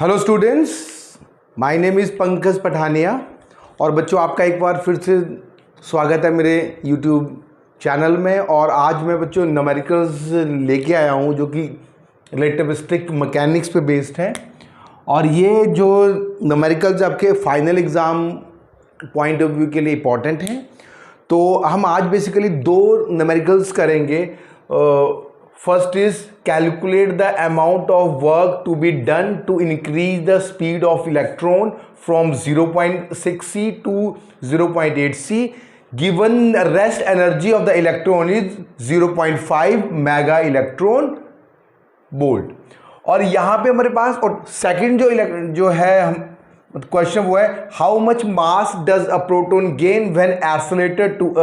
Hello students, my name is Pankaj Pathania और बच्चों आपका एक बार फिर से स्वागत है मेरे यूट्यूब चैनल में। और आज मैं बच्चों न्यूमेरिकल्स लेके आया हूँ जो कि रिलेटिविस्टिक मैकेनिक्स पे बेस्ड है। और ये जो न्यूमेरिकल्स आपके final exam point of view के लिए इम्पॉर्टेंट हैं। तो हम आज बेसिकली दो न्यूमेरिकल्स करेंगे। First is calculate the amount of work to be done to increase the speed of electron from 0.6 C to 0.8 C given rest energy of the electron is 0.5 mega electron volt। और यहाँ पे हमारे पास और second जो है हम question वो है how much mass does a proton gain when accelerated to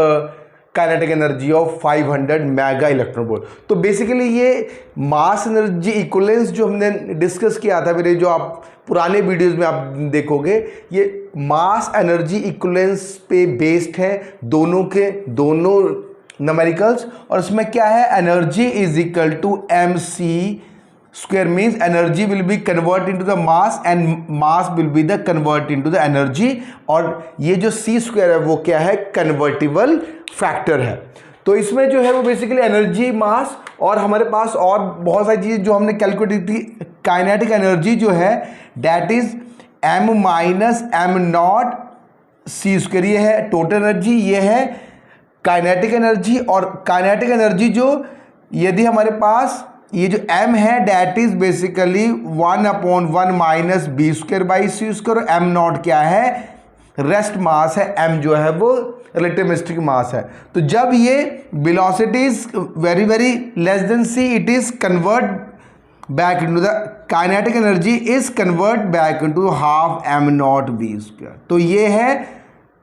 kinetic energy of 500 mega electron volt. तो बेसिकली ये मास एनर्जी इक्विवेलेंस जो हमने डिस्कस किया था मेरे जो आप पुराने वीडियोस में आप देखोगे, ये मास एनर्जी इक्विवेलेंस पे बेस्ड है दोनों न्यूमेरिकल्स। और इसमें क्या है, energy is equal to mc square means energy will be convert into the mass and mass will be the convert into the energy. और ये जो c स्क्वायर है वो क्या है, कन्वर्टिबल फैक्टर है। तो इसमें जो है वो बेसिकली एनर्जी, मास और हमारे पास और बहुत सारी चीज़ें जो हमने कैलकुलेट की थी। काइनेटिक एनर्जी जो है that is m minus M not C square, ये है टोटल एनर्जी, ये है काइनेटिक एनर्जी। और काइनेटिक एनर्जी जो यदि हमारे पास ये जो m है that is basically 1/1 minus B square by C square. और m नॉट क्या है, रेस्ट मास है, m जो है वो रिलेटिविस्टिक मास है। तो जब ये velocity is very very less than c, it is convert back into the kinetic energy is convert back into half m not v square. तो ये है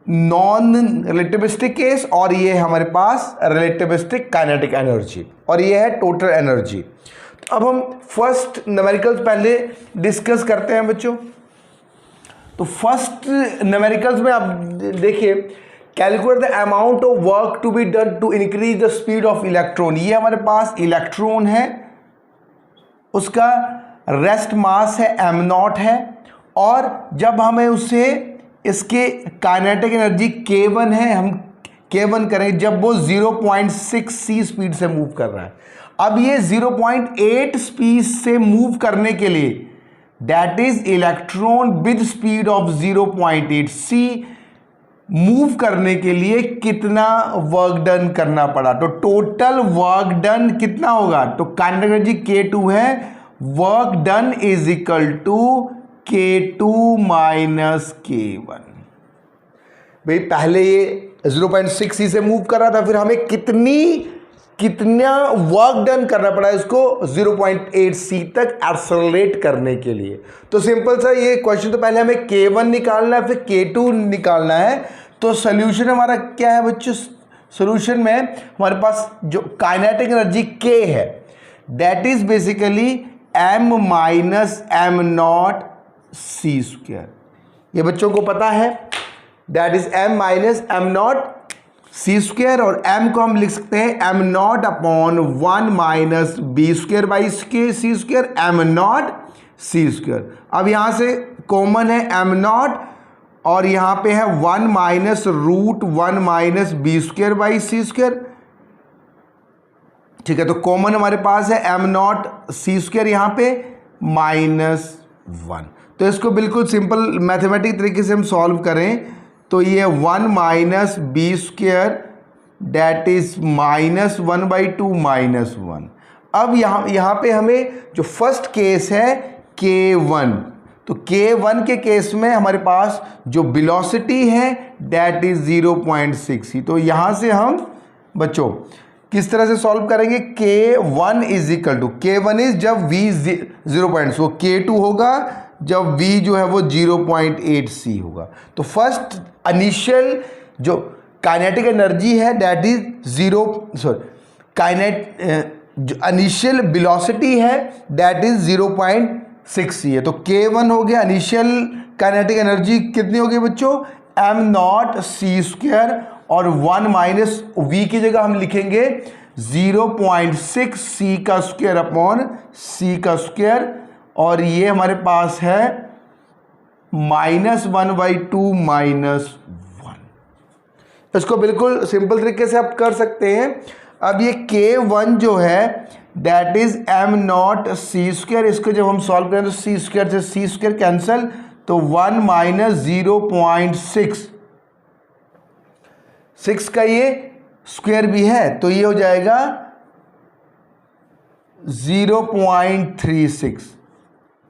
नॉन रिलेटिविस्टिक केस और ये है हमारे पास रिलेटिविस्टिक काइनेटिक एनर्जी और ये है टोटल एनर्जी। तो अब हम फर्स्ट न्यूमेरिकल्स पहले डिस्कस करते हैं बच्चों। तो फर्स्ट न्यूमेरिकल्स में आप देखिए, calculate the amount of work to be done to increase the speed of electron. ये हमारे पास इलेक्ट्रॉन है, उसका रेस्ट मास है m नॉट है। और जब हमें उसे इसके काइनेटिक एनर्जी k1 है, हम k1 करें जब वो 0.6 c स्पीड से मूव कर रहा है। अब ये 0.8 स्पीड से मूव करने के लिए that is electron with speed of 0.8 c move करने के लिए कितना वर्क डन करना पड़ा। तो टोटल वर्क डन कितना होगा, तो काइनेटिक एनर्जी k2 है, work done is equal to k2 minus k1। भाई पहले ये 0.6 c से मूव कर रहा था, फिर हमें कितना वर्क डन करना पड़ा इसको 0.8 c तक एक्सेलरेट करने के लिए। तो सिंपल सा ये क्वेश्चन, तो पहले हमें k1 निकालना है फिर k2 निकालना है। तो सोल्यूशन हमारा क्या है बच्चों, सोल्यूशन में हमारे पास जो काइनेटिक एनर्जी k है that is basically m minus M not C square. ये बच्चों को पता है that is m minus M not C square. और m को हम लिख सकते हैं m not upon 1 minus B square by C square, m not C square. अब यहां से कॉमन है m नॉट और यहां पे है 1 minus root 1 minus B square by C square. ठीक है, तो कॉमन हमारे पास है m नॉट सी स्क्वायर यहां पे माइनस 1। तो इसको बिल्कुल सिंपल मैथमेटिक तरीके से हम सॉल्व करें तो ये 1 minus B square that is minus 1/2 minus 1। अब यहाँ पे हमें जो फर्स्ट केस है k1, तो k1 के केस में हमारे पास जो वेलोसिटी है डैट इज 0.6 c। तो यहाँ से हम बच्चों किस तरह से सॉल्व करेंगे, k1 is equal to, k1 is जब v 0.6, so k2 होगा जब v जो है वो 0.8 c होगा। तो फर्स्ट इनिशियल जो काइनेटिक एनर्जी है दैट इज जो इनिशियल वेलोसिटी है दैट इज 0.6 c है। तो k1 हो गया इनिशियल काइनेटिक एनर्जी, कितनी हो गई बच्चों, m नॉट सी स्क्वायर और 1 माइनस v की जगह हम लिखेंगे 0.6 c का स्क्वायर अपॉन c का स्क्वायर और ये हमारे पास है -1/2 -1। इसको बिल्कुल सिंपल तरीके से आप कर सकते हैं। अब ये K1 जो है दैट इज m0c²। इसको जब हम सॉल्व करें तो c² से c² कैंसिल, तो 1 - 0.6 का ये स्क्वायर भी है, तो ये हो जाएगा 0.36।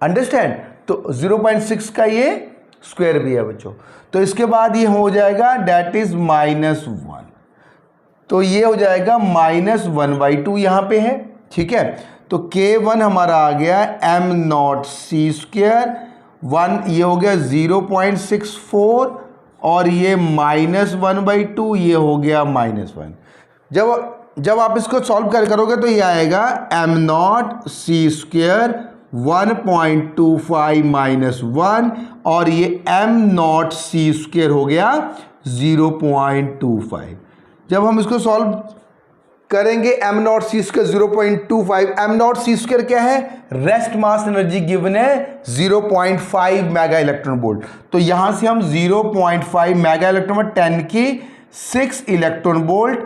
अंडरस्टैंड? तो 0.6 का ये स्क्वायर भी है बच्चों। तो इसके बाद ये हो जाएगा दैट इज -1, तो ये हो जाएगा -1/2 यहाँ पे है। ठीक है, तो K1 हमारा आ गया m0c², 1 ये हो गया 0.64 और ये -1/2 ये हो गया -1। जब आप इसको सॉल्व करोगे तो ये आएगा m0c² 1.25 -1 और ये m0c² हो गया 0.25। जब हम इसको सॉल्व करेंगे m0c² 0.25, m0c² क्या है? रेस्ट मास एनर्जी गिवन है 0.5 मेगा इलेक्ट्रॉन वोल्ट। तो यहां से हम 0.5 mega electron volt 10⁶ electron volt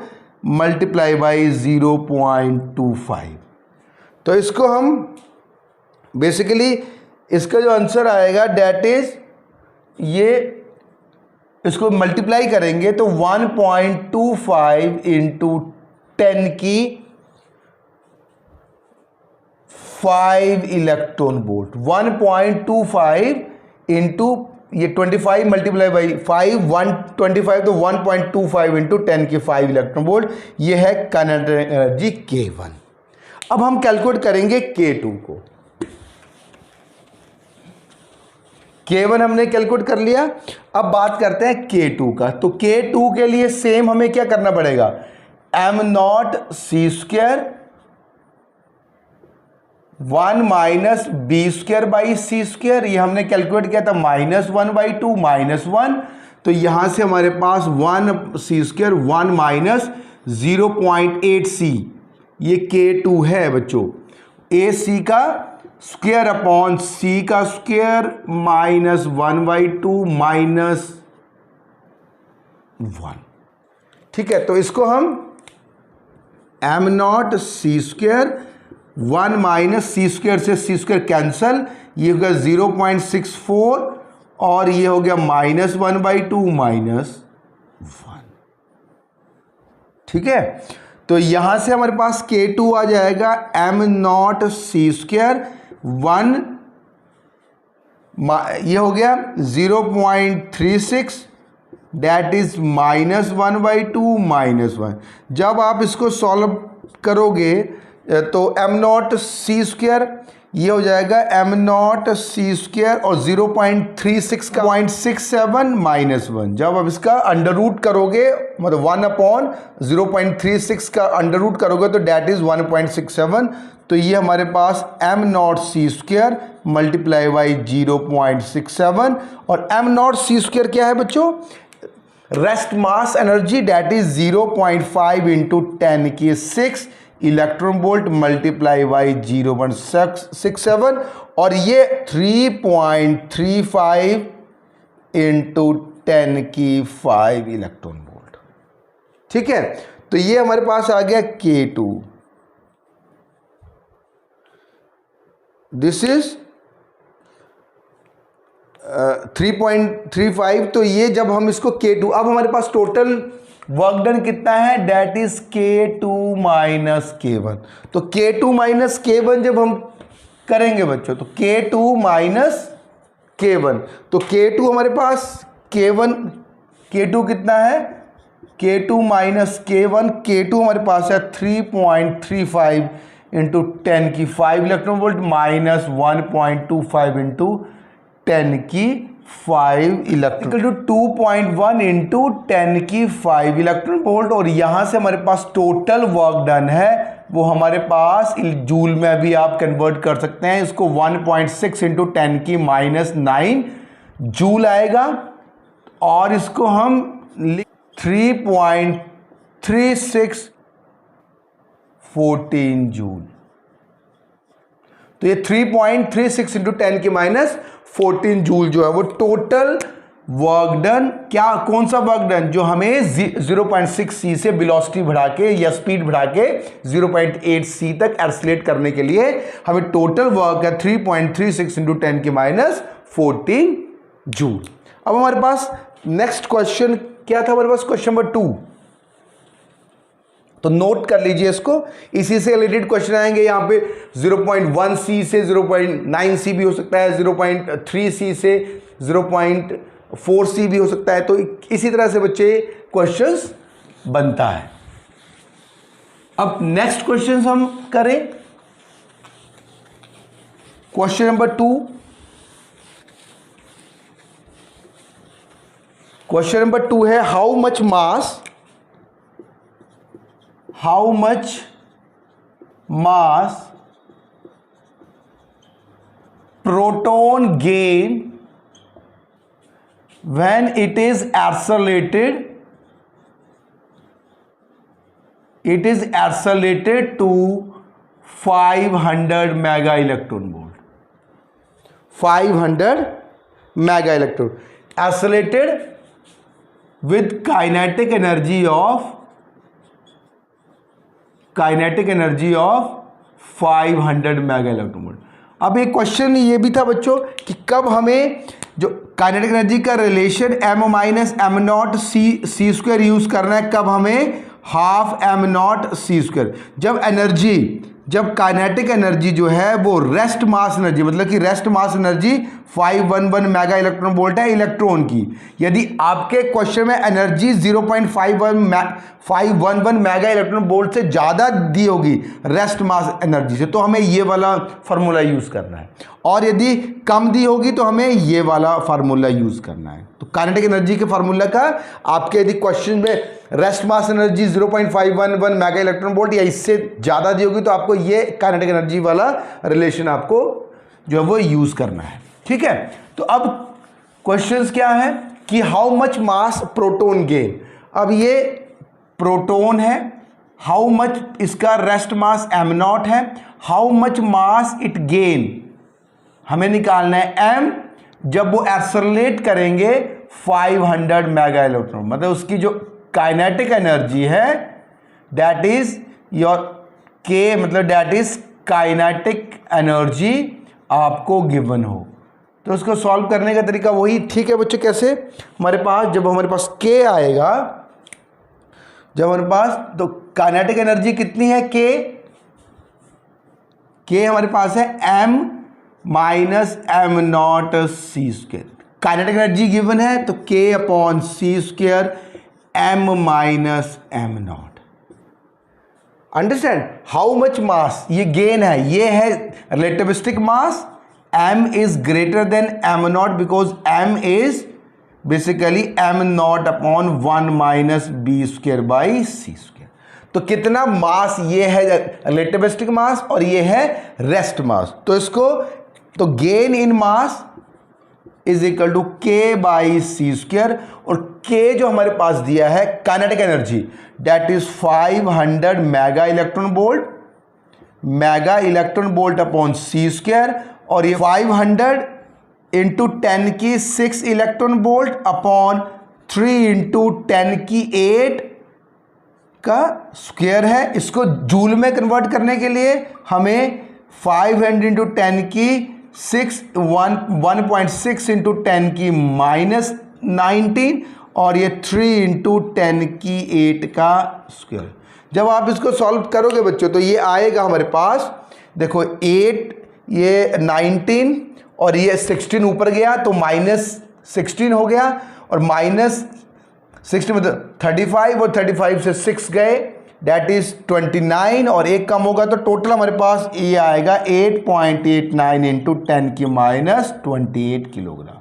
multiply by 0.25। तो इसको हम बेसिकली इसका जो आंसर आएगा डेट इज ये, इसको मल्टीप्लाई करेंगे तो 1.25 इंटू 10⁵ इलेक्ट्रॉन वोल्ट। 1.25 इंटू ये 25 मल्टीप्लाई बाई 5, 125 तो 1.25 इंटू 10⁵ इलेक्ट्रॉन वोल्ट, ये है काइनेटिक एनर्जी K1। अब हम कैलकुलेट करेंगे K2 को। K1 हमने कैलकुलेट कर लिया, अब बात करते हैं K2 का। तो K2 के लिए सेम हमें क्या करना पड़ेगा? m0c² 1 - b²/c², ये हमने कैलकुलेट किया था -1/2 -1। तो यहां से हमारे पास 1c², 1 - 0.8c, ये K2 है बच्चों। AC का स्क्वायर अपॉन C का स्क्वायर -1/2 -1। ठीक है, तो इसको हम m0c², 1 - c² से c² कैंसल, ये हो गया 0.64 और ये हो गया -1/2 -1। ठीक है, तो यहां से हमारे पास K2 आ जाएगा m0c², 1 ये हो गया 0.36 दैट इज -1/2 -1। जब आप इसको सॉल्व करोगे तो m0c² ये हो जाएगा m0c² और 0.36 का 0.67 -1। जब आप इसका अंडर रूट करोगे, मतलब 1/0.36 का अंडर रूट करोगे तो डैट इज 1.67। तो ये हमारे पास m0c² मल्टीप्लाई बाई 0.67 और m0c² क्या है बच्चों? Rest mass energy that is 0.5 into 10⁶ electron volt multiply by 0.67 और ये 3.35 इंटू 10⁵ इलेक्ट्रॉन वोल्ट। ठीक है, तो ये हमारे पास आ गया K2। This is 3.35। तो ये जब हम इसको K2, अब हमारे पास टोटल वर्क डन कितना है? That is K2 - K1। तो K2 - K1 जब हम करेंगे बच्चों, तो K2 - K1, तो K2 हमारे पास K2 कितना है? K2 - K1, K2 हमारे पास है 3.35 into 10⁵ electron volt -1.25 into 10⁵ electron to 2.1 into 10⁵ electron volt. और यहां से हमारे पास टोटल वर्क डन है वो हमारे पास जूल में भी आप कन्वर्ट कर सकते हैं इसको, 1.6 इंटू 10⁻⁹ जूल आएगा और इसको हम 3.3614 जूल। तो ये 3.36 इंटू 10 की माइनस 14 जूल जो है वो टोटल वर्क डन। क्या, कौन सा वर्क डन? जो हमें 0.6 सी से वेलोसिटी बढ़ा के या स्पीड बढ़ा के 0.8 सी तक एक्सेलरेट करने के लिए हमें टोटल वर्क है 3.36 इंटू 10 की माइनस 14 जूल। अब हमारे पास नेक्स्ट क्वेश्चन क्या था? हमारे पास क्वेश्चन नंबर 2, तो नोट कर लीजिए इसको, इसी से रिलेटेड क्वेश्चन आएंगे। यहां पे 0.1 सी से 0.9 सी भी हो सकता है, 0.3 सी से 0.4 सी भी हो सकता है। तो इसी तरह से बच्चे क्वेश्चंस बनता है। अब नेक्स्ट क्वेश्चन हम करें, क्वेश्चन नंबर 2। क्वेश्चन नंबर 2 है how much mass proton gain when it is accelerated to 500 mega electron volt. 500 mega electron accelerated with kinetic energy of 500 mega electron volt. अब एक क्वेश्चन ये भी था बच्चों कि कब हमें जो काइनेटिक एनर्जी का relation m minus M not C square use करना है, कब हमें half M not C square. जब काइनेटिक एनर्जी जो है वो रेस्ट मास एनर्जी, मतलब कि rest mass energy 511 mega electron volt है इलेक्ट्रॉन की। यदि आपके क्वेश्चन में एनर्जी 0.511 मेगा इलेक्ट्रॉन वोल्ट से ज़्यादा दी होगी रेस्ट मास एनर्जी से, तो हमें ये वाला फार्मूला यूज़ करना है, और यदि कम दी होगी तो हमें ये वाला फार्मूला यूज़ करना है। तो काइनेटिक एनर्जी के फार्मूला का आपके यदि क्वेश्चन में rest mass energy 0.511 mega electron volt या इससे ज़्यादा दी होगी तो आपको ये काइनेटिक एनर्जी वाला रिलेशन आपको जो है वो यूज़ करना है। ठीक है, तो अब क्वेश्चंस क्या है कि how much mass proton gain. अब ये प्रोटॉन है, हाउ मच इसका रेस्ट मास m नॉट है, how much mass it gain हमें निकालना है m जब वो एक्सेलरेट करेंगे 500 मेगा इलेक्ट्रॉन, मतलब उसकी जो काइनेटिक एनर्जी है दैट इज योर k, मतलब दैट इज काइनेटिक एनर्जी आपको गिवन हो। तो उसको सॉल्व करने का तरीका वही, ठीक है बच्चों। कैसे? हमारे पास जब हमारे पास k आएगा, जब हमारे पास, तो काइनेटिक एनर्जी कितनी है k हमारे पास है m minus M not C square. Kinetic energy given है तो k upon C square m minus M not. Understand? How much mass, ये गेन है, ये है relativistic mass, m is greater than m naught because m is basically m naught upon 1 minus b square by c square। तो कितना मास, ये है relativistic मास और ये है रेस्ट मास। तो इसको, तो gain in mass is equal to k by C square, और k जो हमारे पास दिया है kinetic energy that is 500 mega electron volt upon C square, और ये 500 इंटू 10 की 6 इलेक्ट्रॉन वोल्ट अपॉन 3 इंटू 10 की 8 का स्क्वायर है। इसको जूल में कन्वर्ट करने के लिए हमें 500 इंटू 10 की 1.6 इंटू 10 की माइनस 19 और ये 3 इंटू 10 की 8 का स्क्वायर। जब आप इसको सॉल्व करोगे बच्चों तो ये आएगा हमारे पास, देखो 8, ये 19 और ये 16 ऊपर गया तो माइनस 16 हो गया, और माइनस 16 मतलब 35 और 35 से 6 गए दैट इज 29, और एक कम होगा तो टोटल हमारे पास ये आएगा 8.89 इंटू 10 की माइनस 28 किलोग्राम।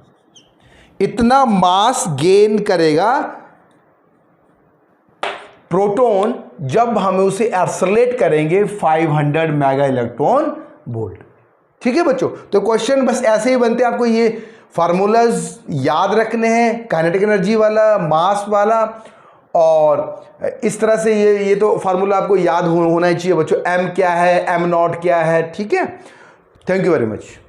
इतना मास गेन करेगा प्रोटॉन जब हम उसे एक्सेलरेट करेंगे 500 मेगा इलेक्ट्रॉन वोल्ट। ठीक है बच्चों, तो क्वेश्चन बस ऐसे ही बनते हैं, आपको ये फार्मूलाज याद रखने हैं, काइनेटिक एनर्जी वाला, मास वाला, और इस तरह से ये तो फार्मूला आपको याद होना ही चाहिए बच्चों। m क्या है, m नॉट क्या है, ठीक है। Thank you very much.